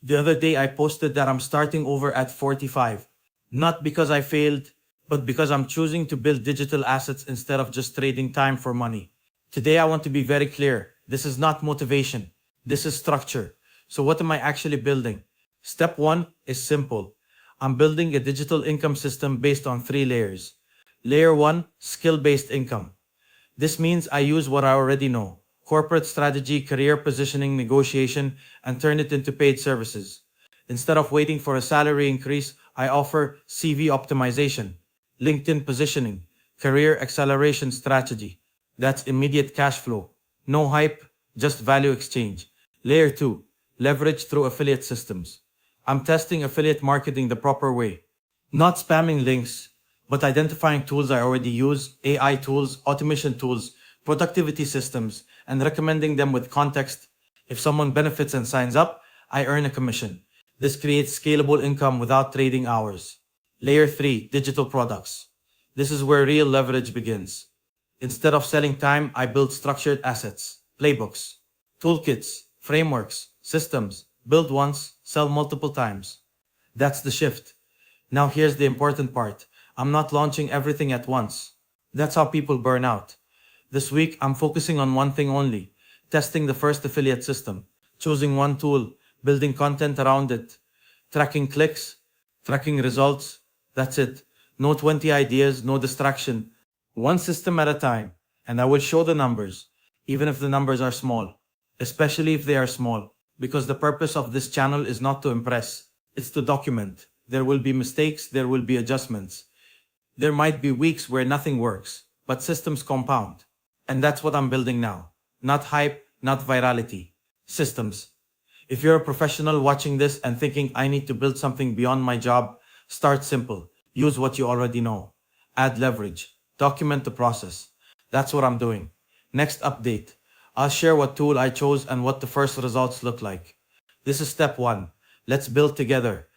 The other day I posted that I'm starting over at 45. Not because I failed, but because I'm choosing to build digital assets instead of just trading time for money. Today I want to be very clear. This is not motivation. This is structure. So what am I actually building? Step 1 is simple. I'm building a digital income system based on 3 layers. Layer 1, skill-based income. This means I use what I already know: corporate strategy, career positioning, negotiation, and turn it into paid services. Instead of waiting for a salary increase, I offer CV optimization, LinkedIn positioning, career acceleration strategy. That's immediate cash flow. No hype, just value exchange. Layer 2, leverage through affiliate systems. I'm testing affiliate marketing the proper way. Not spamming links, but identifying tools I already use: AI tools, automation tools, productivity systems, and recommending them with context. If someone benefits and signs up, I earn a commission. This creates scalable income without trading hours. Layer 3, digital products. This is where real leverage begins. Instead of selling time, I build structured assets, playbooks, toolkits, frameworks, systems. Build once, sell multiple times. That's the shift. Now here's the important part. I'm not launching everything at once. That's how people burn out. This week, I'm focusing on one thing only: testing the first affiliate system, choosing one tool, building content around it, tracking clicks, tracking results. That's it. No 20 ideas, no distraction. One system at a time. And I will show the numbers, even if the numbers are small, especially if they are small, because the purpose of this channel is not to impress, it's to document. There will be mistakes, there will be adjustments. There might be weeks where nothing works, but systems compound. And that's what I'm building now. Not hype, not virality. Systems. If you're a professional watching this and thinking I need to build something beyond my job, start simple. Use what you already know. Add leverage. Document the process. That's what I'm doing. Next update. I'll share what tool I chose and what the first results look like. This is step 1. Let's build together.